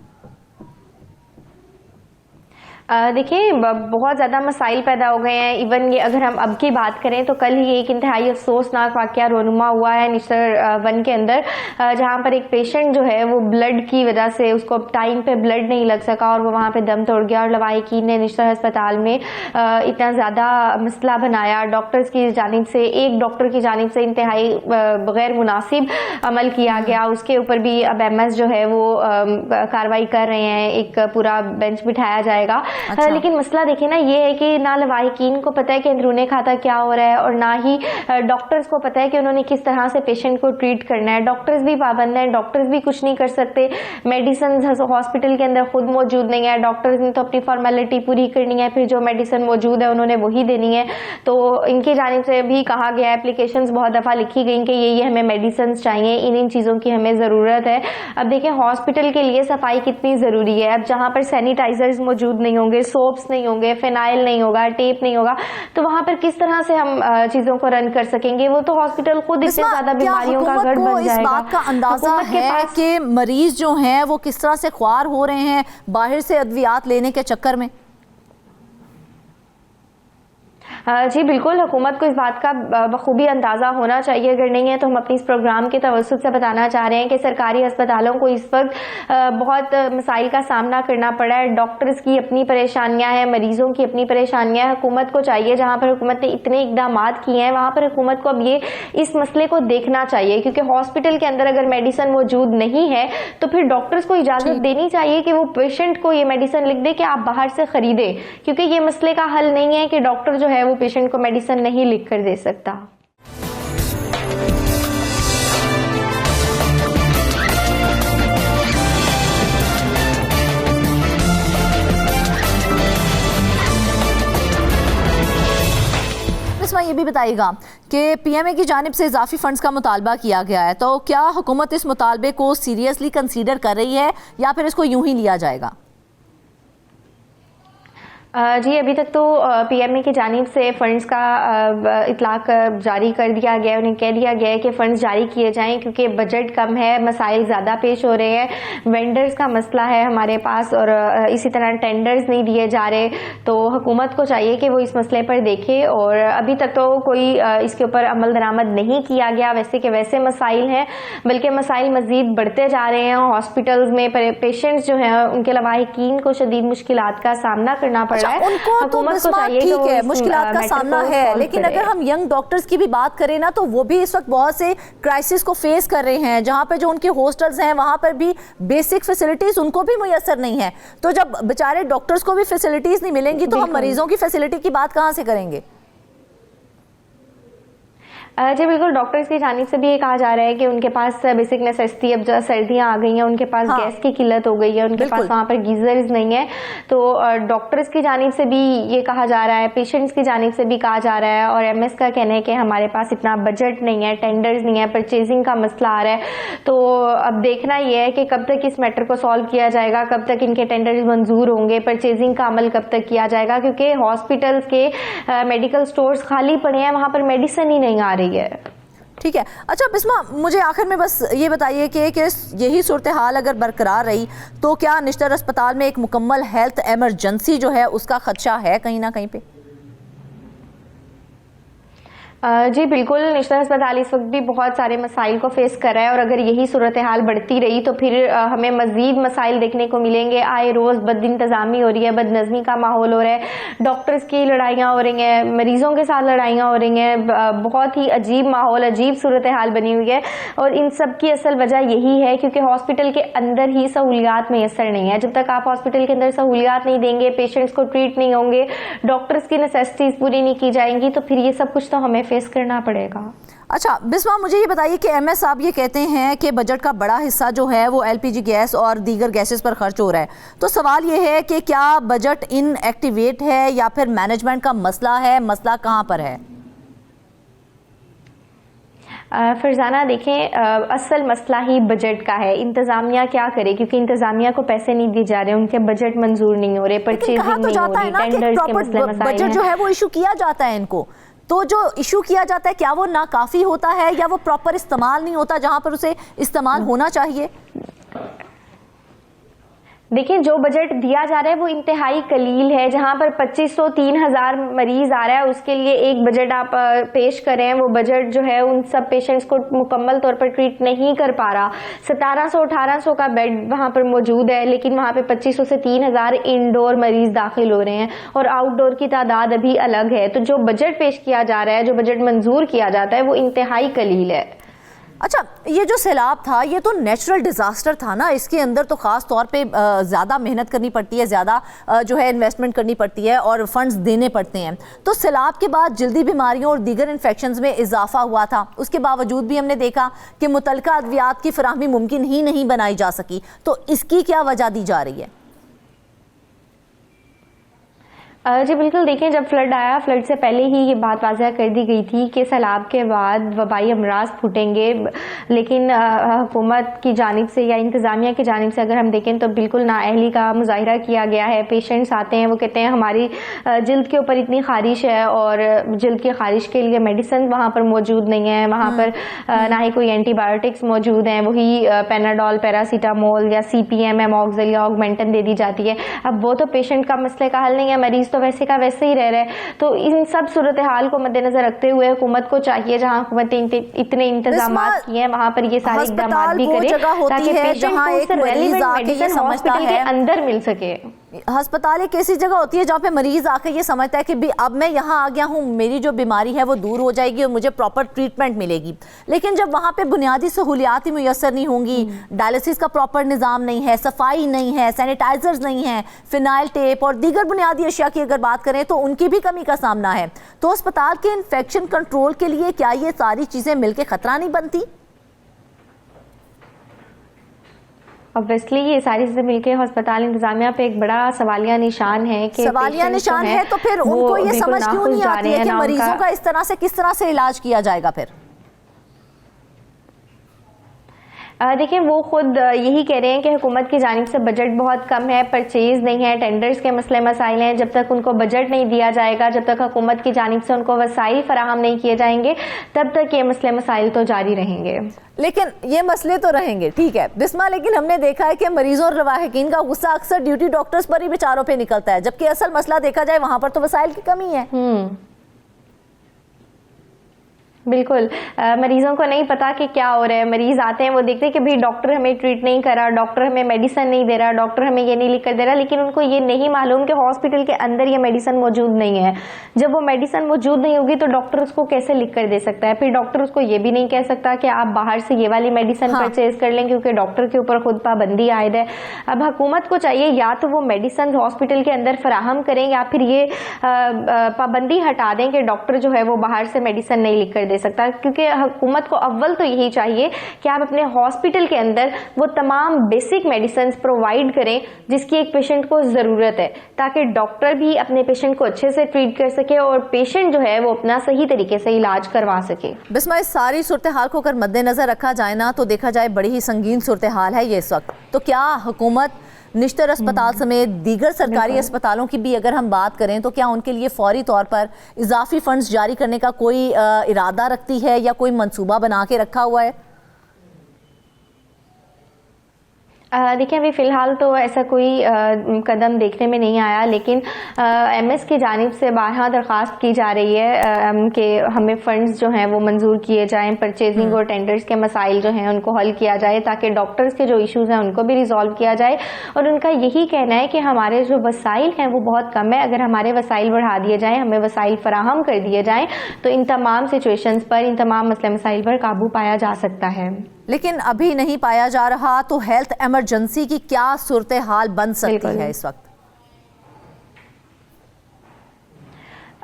देखिए, बहुत ज़्यादा मसाइल पैदा हो गए हैं। इवन ये अगर हम अब की बात करें तो कल ही एक इंतहाई अफसोसनाक वाक़या रोनुमा हुआ है निश्तर 1 के अंदर, जहाँ पर एक पेशेंट जो है वो ब्लड की वजह से उसको टाइम पे ब्लड नहीं लग सका और वो वहाँ पे दम तोड़ गया। और लवाहिकीन ने निश्तर अस्पताल में इतना ज़्यादा मसला बनाया, डॉक्टर्स की जानिब से, एक डॉक्टर की जानिब से इंतहाई गैर मुनासिब अमल किया गया। उसके ऊपर भी अब MS जो है वो कार्रवाई कर रहे हैं, एक पूरा बेंच बिठाया जाएगा। अच्छा। लेकिन मसला देखिए ना ये है कि ना लवाहिकीन को पता है कि अंदरूने खाता क्या हो रहा है और ना ही डॉक्टर्स को पता है कि उन्होंने किस तरह से पेशेंट को ट्रीट करना है। डॉक्टर्स भी पाबंद हैं, डॉक्टर्स भी कुछ नहीं कर सकते। मेडिसिन हॉस्पिटल के अंदर खुद मौजूद नहीं है, डॉक्टर्स ने तो अपनी फॉर्मेलिटी पूरी करनी है, फिर जो मेडिसिन मौजूद है उन्होंने वही देनी है। तो इनकी जानिब से भी कहा गया, एप्लीकेशंस बहुत दफ़ा लिखी गई कि ये हमें मेडिसिन चाहिए, इन चीज़ों की हमें ज़रूरत है। अब देखिए हॉस्पिटल के लिए सफाई कितनी ज़रूरी है। अब जहाँ पर सैनिटाइजर्स मौजूद नहीं होंगे, सोप्स नहीं होंगे, फिनाइल नहीं होगा, टेप नहीं होगा, तो वहाँ पर किस तरह से हम चीज़ों को रन कर सकेंगे? वो तो हॉस्पिटल खुद इतने ज़्यादा बीमारियों का घर बन जाएगा। इस बात का अंदाजा है कि मरीज जो हैं वो किस तरह से ख्वार हो रहे हैं बाहर से अद्वियात लेने के चक्कर में? जी बिल्कुल, हुकूमत को इस बात का बखूबी अंदाज़ा होना चाहिए। अगर नहीं है तो हम अपनी इस प्रोग्राम के तवस्सुत से बताना चाह रहे हैं कि सरकारी अस्पतालों को इस वक्त बहुत मसाइल का सामना करना पड़ा है। डॉक्टर्स की अपनी परेशानियां हैं, मरीजों की अपनी परेशानियां हैं। हुकूमत को चाहिए, जहां पर हुकूमत ने इतने इकदाम किए हैं वहां पर हुकूमत को अब ये इस मसले को देखना चाहिए, क्योंकि हॉस्पिटल के अंदर अगर मेडिसिन मौजूद नहीं है तो फिर डॉक्टर्स को इजाज़त देनी चाहिए कि वो पेशेंट को ये मेडिसिन लिख दे कि आप बाहर से खरीदें, क्योंकि ये मसले का हल नहीं है कि डॉक्टर जो है वो पेशेंट को मेडिसिन नहीं लिख कर दे सकता। ये भी बताइएगा कि पीएमए की जानिब से इजाफी फंड्स का मुतालबा किया गया है, तो क्या हुकूमत इस मुतालबे को सीरियसली कंसीडर कर रही है या फिर इसको यूं ही लिया जाएगा? जी, अभी तक तो पीएमए की जानिब से फंड्स का इतलाक जारी कर दिया गया है। उन्हें कह दिया गया है कि फंड्स जारी किए जाएं क्योंकि बजट कम है, मसाइल ज़्यादा पेश हो रहे हैं, वेंडर्स का मसला है हमारे पास और इसी तरह टेंडर्स नहीं दिए जा रहे। तो हुकूमत को चाहिए कि वो इस मसले पर देखे और अभी तक तो कोई इसके ऊपर अमल दरामद नहीं किया गया। वैसे के वैसे मसाइल हैं, बल्कि मसाइल मज़ीद बढ़ते जा रहे हैं। हॉस्पिटल्स में पेशेंट्स जो हैं उनके लवाहिकीन को शदीद मुश्किलात का सामना करना पड़ रहा है। उनको तो ठीक है, मुश्किलात का सामना है, लेकिन अगर हम यंग डॉक्टर्स की भी बात करें ना, तो वो भी इस वक्त बहुत से क्राइसिस को फेस कर रहे हैं, जहां पे जो उनके हॉस्टल्स हैं वहां पर भी बेसिक फैसिलिटीज उनको भी मुयस्सर नहीं है। तो जब बेचारे डॉक्टर्स को भी फैसिलिटीज नहीं मिलेंगी तो हम मरीजों की फैसिलिटी की बात कहां से करेंगे? जी बिल्कुल, डॉक्टर्स की जानिब से भी ये कहा जा रहा है कि उनके पास बेसिक नेसेसिटी, अब सर्दियां आ गई हैं, उनके पास गैस की किल्लत हो गई है, उनके पास वहाँ पर गीजर्स नहीं है। तो डॉक्टर्स की जानिब से भी ये कहा जा रहा है, पेशेंट्स की जानिब से भी कहा जा रहा है और एमएस का कहना है कि हमारे पास इतना बजट नहीं है, टेंडर्स नहीं है, परचेजिंग का मसला आ रहा है। तो अब देखना ये है कि कब तक इस मैटर को सॉल्व किया जाएगा, कब तक इनके टेंडर्स मंजूर होंगे, परचेजिंग का अमल कब तक किया जाएगा, क्योंकि हॉस्पिटल्स के मेडिकल स्टोर्स खाली पड़े हैं, वहाँ पर मेडिसिन ही नहीं आ रही है। ठीक है। अच्छा बिस्मा, मुझे आखिर में बस ये बताइए कि यही सूरत हाल अगर बरकरार रही तो क्या निश्तर अस्पताल में एक मुकम्मल हेल्थ एमरजेंसी जो है उसका खदशा है कहीं ना कहीं पे? जी बिल्कुल, निश्तर अस्पताल इस वक्त भी बहुत सारे मसाइल को फेस कर रहा है और अगर यही सूरत हाल बढ़ती रही तो फिर हमें मज़ीद मसाइल देखने को मिलेंगे। आए रोज़ बद इंतज़ामी हो रही है, बदनज़मी का माहौल हो रहा है, डॉक्टर्स की लड़ाइयाँ हो रही हैं, मरीज़ों के साथ लड़ाइयाँ हो रही हैं, बहुत ही अजीब माहौल, अजीब सूरत हाल बनी हुई है। और इन सब की असल वजह यही है क्योंकि हॉस्पिटल के अंदर ही सहूलियात मैसर नहीं है। जब तक आप हॉस्पिटल के अंदर सहूलियात नहीं देंगे, पेशेंट्स को ट्रीट नहीं होंगे, डॉक्टर्स की नेसेसिटीज़ पूरी नहीं की जाएंगी, तो फिर ये सब कुछ तो हमें फेस करना पड़ेगा। अच्छा बिस्मा, मुझे ये बताइए कि एमएस साहब ये कहते हैं कि बजट का बड़ा हिस्सा जो है वो एलपीजी गैस और दीगर गैसेस पर खर्च हो रहा है, तो सवाल ये है कि क्या बजट इनएक्टिवेट है या फिर मैनेजमेंट का मसला है? मसला कहाँ पर है? फरजाना देखें, असल मसला ही बजट का है। इंतजामिया क्या करे, क्योंकि इंतजामिया को पैसे नहीं दिए जा रहे, उनके बजट मंजूर नहीं हो रहे, परचेजिंग नहीं हो रही, टेंडर्स के मसले मसाइल बजट जो है वो इशू किया जाता है इनको, तो जो इशू किया जाता है क्या वो नाकाफी होता है या वो प्रॉपर इस्तेमाल नहीं होता जहां पर उसे इस्तेमाल होना चाहिए? देखिए, जो बजट दिया जा रहा है वो इंतहाई कलील है। जहां पर 2500-3000 मरीज आ रहा है उसके लिए एक बजट आप पेश करें, वो बजट जो है उन सब पेशेंट्स को मुकम्मल तौर पर ट्रीट नहीं कर पा रहा। 1700-1800 का बेड वहां पर मौजूद है, लेकिन वहां पे 2500 से 3000 इंडोर मरीज दाखिल हो रहे हैं और आउटडोर की तादाद अभी अलग है। तो जो बजट पेश किया जा रहा है, जो बजट मंजूर किया जाता है, वो इंतहाई कलील है। अच्छा, ये जो सैलाब था ये तो नेचुरल डिज़ास्टर था ना, इसके अंदर तो ख़ास तौर पे ज़्यादा मेहनत करनी पड़ती है, ज़्यादा जो है इन्वेस्टमेंट करनी पड़ती है और फंड्स देने पड़ते हैं। तो सैलाब के बाद जल्दी बीमारियों और दीगर इन्फेक्शंस में इजाफा हुआ था, उसके बावजूद भी हमने देखा कि मुतलका अद्वियात की फराहमी मुमकिन ही नहीं बनाई जा सकी। तो इसकी क्या वजह दी जा रही है? जी बिल्कुल, देखें, जब फ्लड आया, फ्लड से पहले ही ये बात वाज़ह कर दी गई थी कि सैलाब के बाद वबाई अमराज फूटेंगे, लेकिन हुकूमत की जानिब से या इंतज़ामिया की जानिब से अगर हम देखें तो बिल्कुल नाअहली का मुजाहिरा किया गया है। पेशेंट्स आते हैं, वो कहते हैं हमारी जिल्द के ऊपर इतनी खारिश है और जिल्द की खारिश के लिए मेडिसिन वहाँ पर मौजूद नहीं है, वहाँ पर ना ही कोई एंटीबायोटिक्स मौजूद हैं, वही पेनाडोल, पैरासीटामोल या CPM, एमॉक्सिल या ऑगमेंटन दे दी जाती है। अब वो तो पेशेंट का मसले का हल नहीं है, मरीज तो वैसे का वैसे ही रह रहे हैं। तो इन सब सूरत हाल को मद्देनजर रखते हुए हुकूमत को चाहिए, जहां हुकूमत इतने इंतजाम किए हैं वहां पर ये सारे इक़दाम भी करे ताकि पेशेंट को रेलेवेंट मेडिसिन हॉस्पिटल के अंदर मिल सके। अस्पताल एक ऐसी जगह होती है जहाँ पे मरीज आकर ये समझता है कि भी अब मैं यहाँ आ गया हूँ, मेरी जो बीमारी है वो दूर हो जाएगी और मुझे प्रॉपर ट्रीटमेंट मिलेगी। लेकिन जब वहाँ पे बुनियादी सहूलियात ही मुयस्सर नहीं होंगी, डायलिसिस का प्रॉपर निज़ाम नहीं है, सफाई नहीं है, सैनिटाइजर्स नहीं है, फिनाइल टेप और दीगर बुनियादी अशिया की अगर बात करें तो उनकी भी कमी का सामना है। तो अस्पताल के इन्फेक्शन कंट्रोल के लिए क्या ये सारी चीज़ें मिलकर खतरा नहीं बनती? ऑब्वियसली ये सारी चीजें मिलकर अस्पताल इंतजामिया पे एक बड़ा सवालिया निशान है कि सवालिया निशान है, तो फिर उनको ये समझ क्यों नहीं आती है कि मरीजों का इस तरह से किस तरह से इलाज किया जाएगा? फिर देखिए वो खुद यही कह रहे हैं कि हुकूमत की जानिब से बजट बहुत कम है, परचेज नहीं है, टेंडर्स के मसले मसाइल हैं। जब तक उनको बजट नहीं दिया जाएगा, जब तक हुकूमत की जानिब से उनको वसाइल फराहम नहीं किए जाएंगे, तब तक ये मसले मसाइल तो जारी रहेंगे। लेकिन ये मसले तो रहेंगे, ठीक है बिस्मा, लेकिन हमने देखा है कि मरीजों और रवाहिकीन का गुस्सा अक्सर ड्यूटी डॉक्टर्स पर ही बेचारों पे निकलता है, जबकि असल मसला देखा जाए वहां पर तो वसाइल की कमी है। बिल्कुल, मरीजों को नहीं पता कि क्या हो रहा है। मरीज आते हैं, वो देखते हैं कि भाई डॉक्टर हमें ट्रीट नहीं कर रहा, डॉक्टर हमें मेडिसिन नहीं दे रहा, डॉक्टर हमें ये नहीं लिख कर दे रहा, लेकिन उनको ये नहीं मालूम कि हॉस्पिटल के अंदर ये मेडिसिन मौजूद नहीं है। जब वो मेडिसिन मौजूद नहीं होगी तो डॉक्टर उसको कैसे लिख कर दे सकता है? फिर डॉक्टर उसको ये भी नहीं कह सकता कि आप बाहर से ये वाली मेडिसिन परचेज कर लें, क्योंकि डॉक्टर के ऊपर खुद पाबंदी आयद है। अब हुकूमत को चाहिए या तो वो मेडिसिन हॉस्पिटल के अंदर फराहम करें, या फिर ये पाबंदी हटा दें कि डॉक्टर जो है वो बाहर से मेडिसिन नहीं लिख कर दे सकता। क्योंकि हुकूमत को अव्वल तो यही चाहिए कि आप अपने हॉस्पिटल के अंदर वो तमाम बेसिक मेडिसिन प्रोवाइड करें जिसकी एक पेशेंट को ज़रूरत है, ताकि डॉक्टर भी अपने पेशेंट को अच्छे से ट्रीट कर सके और पेशेंट जो है वो अपना सही तरीके से इलाज करवा सके। बिस्मा, इस सारी सूरत हाल को अगर मद्देनजर रखा जाए ना, तो देखा जाए बड़ी ही संगीन सूरत हाल है ये इस वक्त। तो क्या हुकूमत निश्तर अस्पताल समेत दीगर सरकारी अस्पतालों की भी अगर हम बात करें, तो क्या उनके लिए फौरी तौर पर इजाफी फंड्स जारी करने का कोई इरादा रखती है या कोई मंसूबा बना के रखा हुआ है? देखिए अभी फ़िलहाल तो ऐसा कोई कदम देखने में नहीं आया, लेकिन एमएस की जानिब से बारहा दरख्वास्त की जा रही है कि हमें फ़ंड्स जो हैं वो मंजूर किए जाएं, परचेजिंग और टेंडर्स के मसाइल जो हैं उनको हल किया जाए, ताकि डॉक्टर्स के जो इश्यूज़ हैं उनको भी रिजॉल्व किया जाए। और उनका यही कहना है कि हमारे जो वसाइल हैं वो बहुत कम है, अगर हमारे वसाइल बढ़ा दिए जाएँ, हमें वसाइल फराहम कर दिए जाएँ, तो इन तमाम सिचुएशंस पर, इन तमाम मसले मसाइल पर काबू पाया जा सकता है। लेकिन अभी नहीं पाया जा रहा, तो हेल्थ इमरजेंसी की क्या सूरत हाल बन सकती है इस वक्त?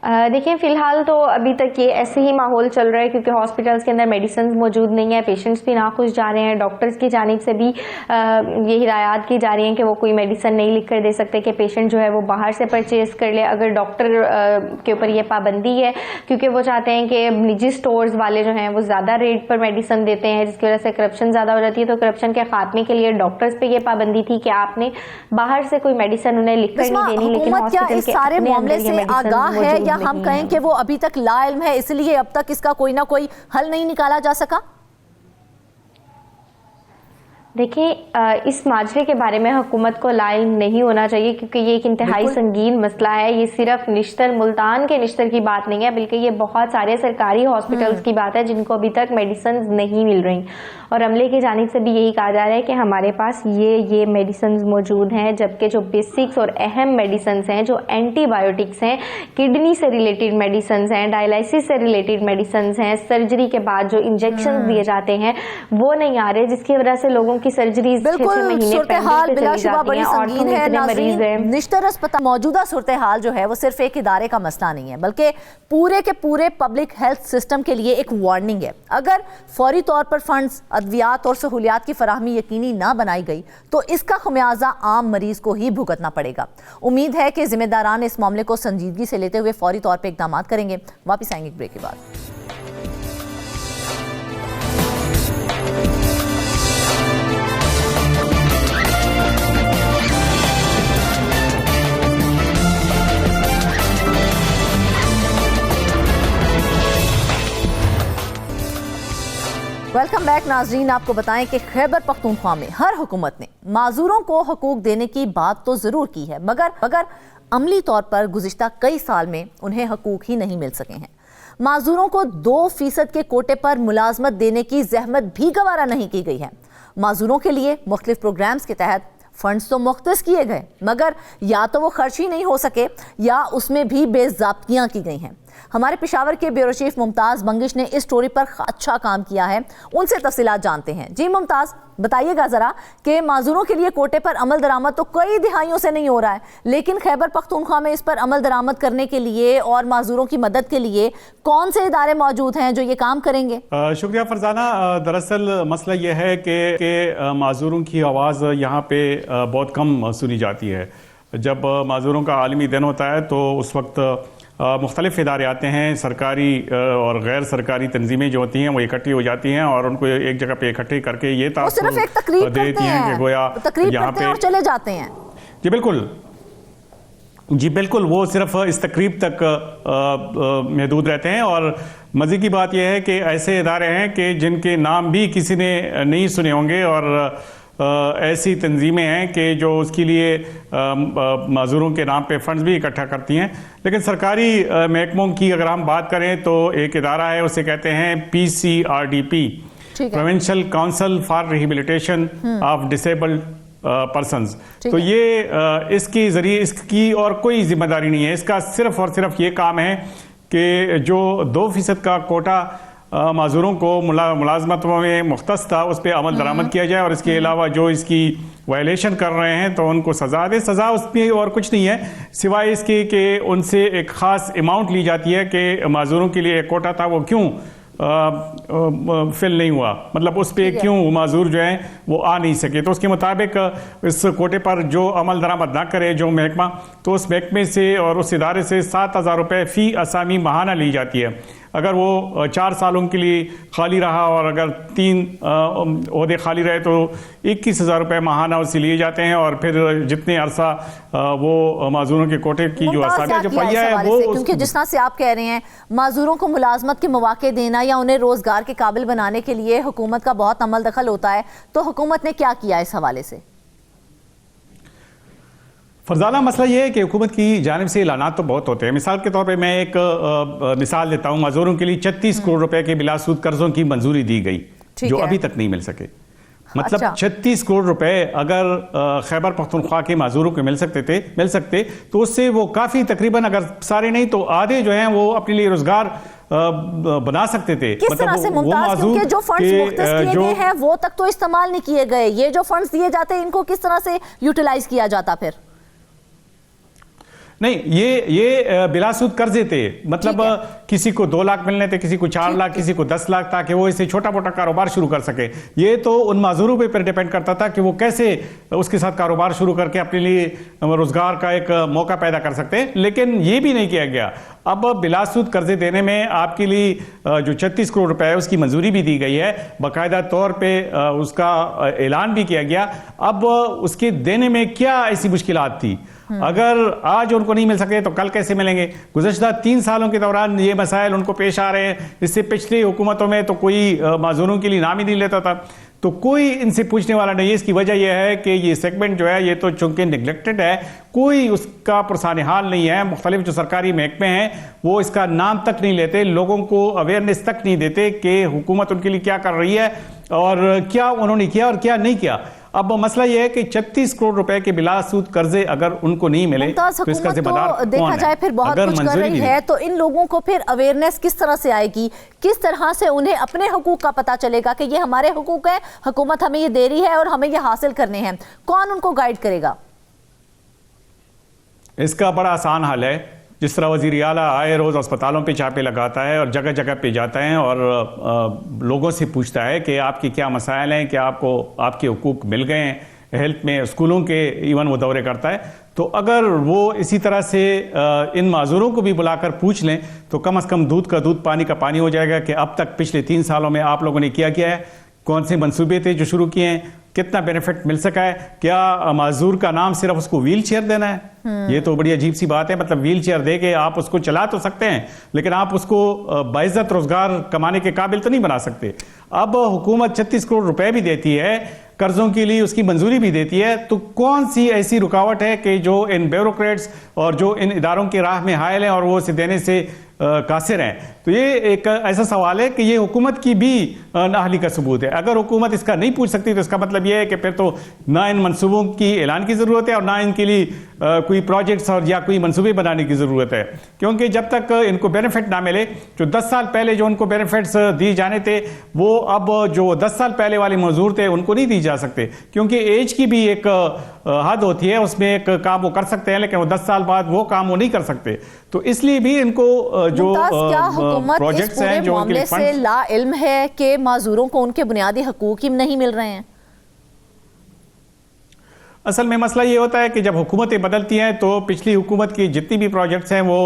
देखिए फ़िलहाल तो अभी तक ये ऐसे ही माहौल चल रहा है, क्योंकि हॉस्पिटल्स के अंदर मेडिसिन मौजूद नहीं है, पेशेंट्स भी नाखुश जा रहे हैं, डॉक्टर्स की जानिब से भी ये हिदायत की जा रही हैं कि वो कोई मेडिसिन नहीं लिख कर दे सकते कि पेशेंट जो है वो बाहर से परचेज़ कर ले, अगर डॉक्टर के ऊपर ये पाबंदी है, क्योंकि वो चाहते हैं कि निजी स्टोर्स वाले जो हैं वो ज़्यादा रेट पर मेडिसिन देते हैं, जिसकी वजह से करप्शन ज़्यादा हो जाती है। तो करप्शन के खात्मे के लिए डॉक्टर्स पर यह पाबंदी थी कि आपने बाहर से कोई मेडिसिन उन्हें लिख कर नहीं देनी, लेकिन हॉस्पिटल के सारे मामले से आगाह है, या हम कहें कि वो अभी तक लाइल्म है, इसलिए अब तक इसका कोई ना कोई हल नहीं निकाला जा सका? देखिए इस माजरे के बारे में हुकूमत को लाइल्म नहीं होना चाहिए, क्योंकि ये एक इंतहाई संगीन मसला है। ये सिर्फ निश्तर, मुल्तान के निश्तर की बात नहीं है, बल्कि ये बहुत सारे सरकारी हॉस्पिटल्स की बात है जिनको अभी तक मेडिसिन नहीं मिल रही। और अमले की जानिब से भी यही कहा जा रहा है कि हमारे पास ये मेडिसिन मौजूद हैं, जबकि जो बेसिक्स और अहम मेडिसिन हैं, जो एंटीबायोटिक्स हैं, किडनी से रिलेटेड मेडिसिन हैं, डायलिसिस से रिलेटेड मेडिसिन हैं, सर्जरी के बाद जो इंजेक्शन दिए जाते हैं वो नहीं आ रहे, जिसकी वजह से लोगों की सर्जरी बिल्कुल सूरत-ए-हाल बिलाशुबा बड़ी संगीन है। नाज़रीन, निश्तर अस्पताल मौजूदा सूरत-ए-हाल जो है वो सिर्फ एक इदारे का मसला नहीं है, बल्कि पूरे के पूरे पब्लिक हेल्थ सिस्टम के लिए एक वार्निंग है। अगर फौरी तौर पर फंड्स, अद्वियात और सहूलियात की फराहमी यकीनी ना बनाई गई तो इसका खमियाजा आम मरीज को ही भुगतना पड़ेगा। उम्मीद है कि जिम्मेदारान इस मामले को संजीदगी से लेते हुए फौरी तौर पर इकदाम करेंगे। वापिस आएंगे ब्रेक के बाद। वेलकम बैक नाजरीन। आपको बताएं कि खैबर पख्तूनख्वा में हर हुकूमत ने माजूरों को हकूक देने की बात तो ज़रूर की है, मगर अमली तौर पर गुज़िश्ता कई साल में उन्हें हकूक ही नहीं मिल सके हैं। माजूरों को 2% के कोटे पर मुलाजमत देने की जहमत भी गवारा नहीं की गई है। माजूरों के लिए मुख्तलिफ प्रोग्राम्स के तहत फंड्स तो मुख्तस किए गए, मगर या तो वो खर्च ही नहीं हो सके या उसमें भी बेज़ाब्तियाँ की गई हैं। हमारे पेशावर के ब्यूरो चीफ मुमताज़ बंगिश ने इस स्टोरी पर अच्छा काम किया है, उनसे तफसीलात जानते हैं। जी मुमताज़, बताइएगा ज़रा कि माजूरों के लिए कोटे पर अमल दरामद तो कई दिहाइयों से नहीं हो रहा है, लेकिन खैबर पख्तूनख्वा में इस पर अमल दरामद करने के लिए और माजूरों की मदद के लिए कौन से इदारे मौजूद हैं जो ये काम करेंगे? शुक्रिया फरजाना। दरअसल मसला यह है कि माजूरों की आवाज़ यहाँ पे बहुत कम सुनी जाती है। जब माजूरों का आलमी दिन होता है तो उस वक्त मुख्तलिफ इदारे आते हैं, सरकारी और गैर सरकारी तंजीमें जो होती हैं वो इकट्ठी हो जाती हैं और उनको एक जगह पे इकट्ठे करके ये सिर्फ एक तकरीब देती हैं कि गोया यहाँ पे और चले जाते हैं। जी बिल्कुल, वो सिर्फ इस तकरीब तक महदूद रहते हैं। और मज़े की बात यह है कि ऐसे इदारे हैं कि जिनके नाम भी किसी ने नहीं सुने होंगे और ऐसी तंजीमें हैं कि जो उसके लिए माजूरों के नाम पे फंड्स भी इकट्ठा करती हैं। लेकिन सरकारी महकमों की अगर हम बात करें तो एक इदारा है, उसे कहते हैं PCRDP, provincial council for rehabilitation of disabled persons. तो ये इसके जरिए इसकी और कोई जिम्मेदारी नहीं है, इसका सिर्फ और सिर्फ ये काम है कि जो 2% का कोटा माजूरों को मुलाजमत में मुख्तस था उस पर अमल दरामद किया जाए और इसके अलावा जो इसकी वायलेशन कर रहे हैं तो उनको सजा दे। सजा उसमें और कुछ नहीं है सिवाय इसके कि उनसे एक ख़ास अमाउंट ली जाती है कि माजूरों के लिए एक कोटा था वो क्यों फिल नहीं हुआ, मतलब उस पर क्यों माजूर जो है वो आ नहीं सके। तो उसके मुताबिक इस कोटे पर जो अमल दरामद ना करे जो महकमा, तो उस महकमे से और उस इदारे से 7,000 रुपये फ़ी असामी माहाना ली जाती है। अगर वो 4 सालों के लिए खाली रहा और अगर 3 ओहदे खाली रहे तो 21,000 रुपये माहाना उससे लिए जाते हैं और फिर जितने अरसा वो माजूरों के कोटे की जो असामियाँ जो पहिया है वो, क्योंकि जिस तरह से आप कह रहे हैं माजूरों को मुलाजमत के मौके देना या उन्हें रोजगार के काबिल बनाने के लिए हुकूमत का बहुत अमल दखल होता है, तो हुकूमत ने क्या किया इस हवाले से? फरजाना मसला ये है कि हुकूमत की जानिब से ऐलानात तो बहुत होते हैं। मिसाल के तौर पे मैं एक मिसाल देता हूँ, माजूरों के लिए 36 करोड़ रुपए के बिलासूद कर्जों की मंजूरी दी गई जो अभी तक नहीं मिल सके। मतलब 36 करोड़ रुपए अगर खैबर पख्तूनख्वा के माजूरों को मिल सकते तो उससे वो काफी, तकरीबन अगर सारे नहीं तो आधे जो हैं वो अपने लिए रोजगार बना सकते थे। किस तरह से मुमताज, क्योंकि जो फंड्स मुख्तस किए गए हैं वो तक तो इस्तेमाल नहीं किए गए, ये जो फंड्स दिए जाते हैं इनको किस तरह से यूटिलाइज किया जाता? फिर नहीं, ये बिलासूद कर्जे थे, मतलब किसी को 2 लाख मिलने थे, किसी को 4 लाख, किसी को 10 लाख, ताकि वो इसे छोटा मोटा कारोबार शुरू कर सके। ये तो उन माजूरों पे डिपेंड करता था कि वो कैसे उसके साथ कारोबार शुरू करके अपने लिए रोजगार का एक मौका पैदा कर सकते हैं, लेकिन ये भी नहीं किया गया। अब बिलासूद कर्जे देने में आपके लिए जो 36 करोड़ रुपए है उसकी मंजूरी भी दी गई है, बाकायदा तौर पे उसका ऐलान भी किया गया। अब उसके देने में क्या ऐसी मुश्किलात थी? अगर आज उनको नहीं मिल सके तो कल कैसे मिलेंगे? गुज़श्ता 3 सालों के दौरान ये मसाइल उनको पेश आ रहे हैं। इससे पिछली हुकूमतों में तो कोई माजूरों के लिए नाम ही नहीं लेता था, तो कोई इनसे पूछने वाला नहीं है। इसकी वजह यह है कि ये सेगमेंट जो है ये तो चूंकि निगलेक्टेड है, कोई उसका पुरसान हाल नहीं है। मुख्तलिफ जो सरकारी महकमे हैं वो इसका नाम तक नहीं लेते, लोगों को अवेयरनेस तक नहीं देते कि हुकूमत उनके लिए क्या कर रही है और क्या उन्होंने किया और क्या नहीं किया। अब मसला यह है कि 36 करोड़ रुपए के बिलासूद कर्जे अगर उनको नहीं मिले तो इसका जिम्मेदार कौन है? देखा जाए फिर बहुत कुछ कर रही है, तो इन लोगों को फिर अवेयरनेस किस तरह से आएगी, किस तरह से उन्हें अपने हुकूक का पता चलेगा कि ये हमारे हुकूक हैं, हुकूमत हमें ये दे रही है और हमें ये हासिल करने हैं? कौन उनको गाइड करेगा? इसका बड़ा आसान हल है। जिस तरह वज़ीर आला आए रोज़ अस्पतालों पे छापे लगाता है और जगह जगह पे जाता है और लोगों से पूछता है कि आपके क्या मसाइल हैं, क्या आपको आपके हुकूक मिल गए हैं, हेल्थ में, स्कूलों के इवन वो दौरे करता है। तो अगर वो इसी तरह से इन माजूरों को भी बुलाकर पूछ लें तो कम से कम दूध का दूध, पानी का पानी हो जाएगा कि अब तक पिछले 3 सालों में आप लोगों ने क्या किया है, कौन से मंसूबे थे जो शुरू किए हैं, कितना बेनिफिट मिल सका है, क्या माजूर का नाम सिर्फ उसको व्हील चेयर देना है? ये तो बड़ी अजीब सी बात है। मतलब व्हील चेयर दे के आप उसको चला तो सकते हैं लेकिन आप उसको बाइज्जत रोजगार कमाने के काबिल तो नहीं बना सकते। अब हुकूमत 36 करोड़ रुपए भी देती है कर्जों के लिए, उसकी मंजूरी भी देती है, तो कौन सी ऐसी रुकावट है कि जो इन ब्यूरोक्रेट्स और जो इन इदारों की राह में हायल हैं और वो उसे देने से कासिर हैं? तो ये एक ऐसा सवाल है कि ये हुकूमत की भी नाअहली का सबूत है। अगर हुकूमत इसका नहीं पूछ सकती तो इसका मतलब ये है कि फिर तो ना इन मंसूबों की ऐलान की जरूरत है और ना इनके लिए कोई प्रोजेक्ट्स और या कोई मंसूबे बनाने की ज़रूरत है, क्योंकि जब तक इनको बेनिफिट ना मिले, जो 10 साल पहले जो उनको बेनिफिट्स दिए जाने थे वो अब जो 10 साल पहले वाले मजदूर थे उनको नहीं दिए जा सकते, क्योंकि एज की भी एक हद होती है, उसमें एक काम वो कर सकते हैं लेकिन वो 10 साल बाद वो काम वो नहीं कर सकते। तो इसलिए भी इनको जो प्रोजेक्ट्स हैं जो मामले से ला इल्म है कि माजूरों को उनके बुनियादी हकूक ही नहीं मिल रहे हैं। असल में मसला ये होता है कि जब हुकूमतें बदलती हैं तो पिछली हुकूमत की जितनी भी प्रोजेक्ट्स हैं वो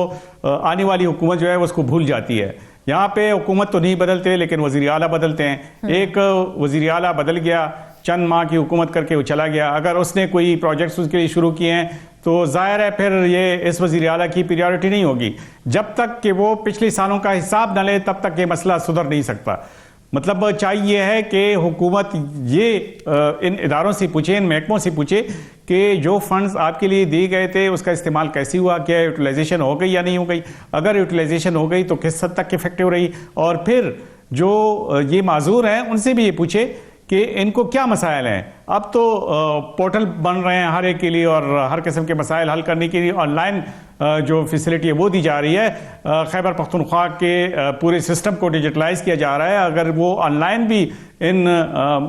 आने वाली हुकूमत जो है उसको भूल जाती है। यहाँ पे हुकूमत तो नहीं बदलते लेकिन वज़ीर आला बदलते हैं। एक वज़ीर आला बदल गया, चंद माह की हुकूमत करके वो चला गया, अगर उसने कोई प्रोजेक्ट्स उसके लिए शुरू किए हैं तो जाहिर है फिर ये इस वज़ीर आला की प्रायोरिटी नहीं होगी। जब तक कि वो पिछले सालों का हिसाब न ले तब तक ये मसला सुधर नहीं सकता। मतलब चाहिए है कि हुकूमत ये इन इदारों से पूछे, इन महकमों से पूछे कि जो फंड्स आपके लिए दिए गए थे उसका इस्तेमाल कैसे हुआ, क्या यूटिलाइजेशन हो गई या नहीं हो गई, अगर यूटिलाइजेशन हो गई तो किस हद तक इफेक्टिव रही, और फिर जो ये माजूर हैं उनसे भी ये पूछे कि इनको क्या मसाइल हैं। अब तो पोर्टल बन रहे हैं हर एक के लिए और हर किस्म के मसाइल हल करने के लिए ऑनलाइन जो फैसिलिटी है वो दी जा रही है। खैबर पख्तूनख्वा के पूरे सिस्टम को डिजिटलाइज किया जा रहा है। अगर वो ऑनलाइन भी इन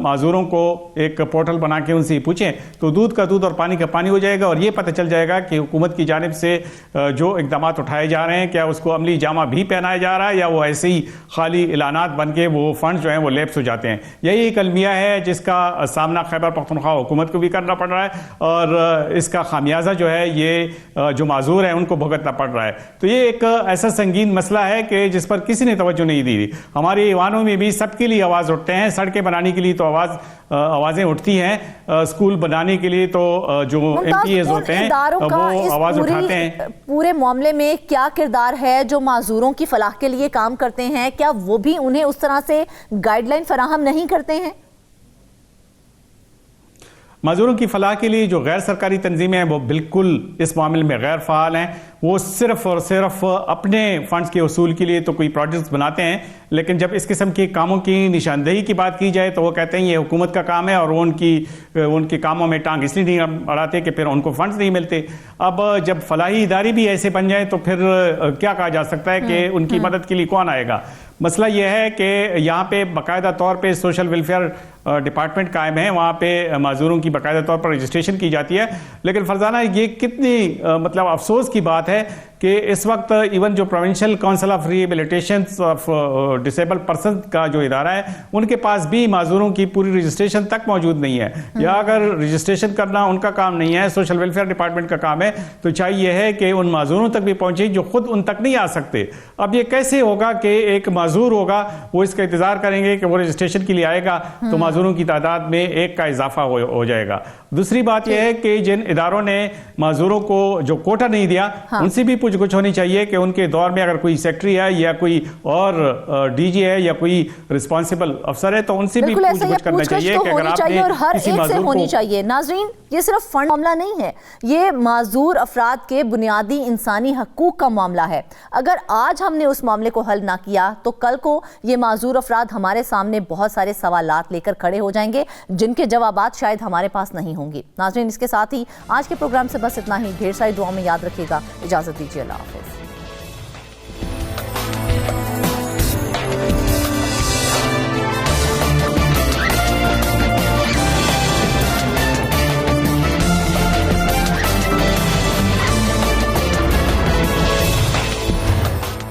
माजूरों को एक पोर्टल बना के उनसे पूछें तो दूध का दूध और पानी का पानी हो जाएगा और ये पता चल जाएगा कि हुकूमत की जानिब से जो इकदाम उठाए जा रहे हैं क्या उसको अमली जामा भी पहनाया जा रहा है या वो ऐसे ही खाली ऐलानात बन के वो फंड जो हैं वो लैप्स हो जाते हैं। यही एक अलमिया है जिसका सामना खैबर पख्तूनख्वा हुकूमत को भी करना पड़ रहा है और इसका खामियाजा जो है ये जो माजूर है उनको भुगतना पड़ रहा है। तो ये एक ऐसा संगीन मसला है कि जिस पर किसी ने तवज्जो नहीं दी। हमारे ईवानों में भी सबके लिए आवाज़ उठते हैं, सड़कें बनाने के लिए तो आवाज़ें उठती हैं, स्कूल बनाने के लिए तो जो MPAs होते हैं वो आवाज़ उठाते हैं। पूरे मामले में क्या किरदार है जो माजूरों की फलाह के लिए काम करते हैं, क्या वो भी उन्हें उस तरह से गाइडलाइन फराहम नहीं करते हैं? मजदूरों की फलाह के लिए जो गैर सरकारी तंजीमें हैं वो बिल्कुल इस मामले में गैर फ़ाल हैं। वो सिर्फ और सिर्फ अपने फंड्स के उसूल के लिए तो कोई प्रोजेक्ट्स बनाते हैं, लेकिन जब इस किस्म के कामों की निशानदेही की बात की जाए तो वो कहते हैं ये हुकूमत का काम है और वो उनके कामों में टांग इसलिए नहीं अड़ाते कि फिर उनको फंड्स नहीं मिलते। अब जब फलाही इदारे भी ऐसे बन जाए तो फिर क्या कहा जा सकता है कि उनकी मदद के लिए कौन आएगा। मसला यह है कि यहाँ पे बाकायदा तौर पे सोशल वेलफेयर डिपार्टमेंट कायम है, वहाँ पे माजूरों की बाकायदा तौर पर रजिस्ट्रेशन की जाती है। लेकिन फरजाना ये कितनी मतलब अफसोस की बात है कि इस वक्त इवन जो provincial council of rehabilitation of disabled person का जो इदारा है उनके पास भी माजूरों की पूरी रजिस्ट्रेशन तक मौजूद नहीं है, या अगर रजिस्ट्रेशन करना उनका काम नहीं है, सोशल वेलफेयर डिपार्टमेंट का काम है, तो चाहिए है कि उन माजूरों तक भी पहुंचे जो खुद उन तक नहीं आ सकते। अब ये कैसे होगा कि एक माजूर होगा वो इसका इंतजार करेंगे कि वो रजिस्ट्रेशन के लिए आएगा तो माजूरों की तादाद में एक का इजाफा हो जाएगा। दूसरी बात यह है कि जिन इदारों ने माजूरों को जो कोटा नहीं दिया उनसे भी कुछ होनी चाहिए कि उनके दौर में अगर कोई सेक्रेटरी है या कोई और डीजी है या कोई रिस्पांसिबल अफसर है तो उनसे भी कुछ करना चाहिए कि अगर आपने और हर किसी एक से माजूर होनी को चाहिए। नाजरीन, ये सिर्फ फंड मामला नहीं है, ये माजूर अफराद के बुनियादी इंसानी हकूक का मामला है। अगर आज हमने उस मामले को हल ना किया तो कल को ये माजूर अफराद हमारे सामने बहुत सारे सवालात लेकर खड़े हो जाएंगे जिनके जवाबात शायद हमारे पास नहीं होंगे। नाजरीन, इसके साथ ही आज के प्रोग्राम से बस इतना ही। ढेर सारी दुआ में याद रखिएगा। इजाजत दीजिए। अल्लाह हाफिज।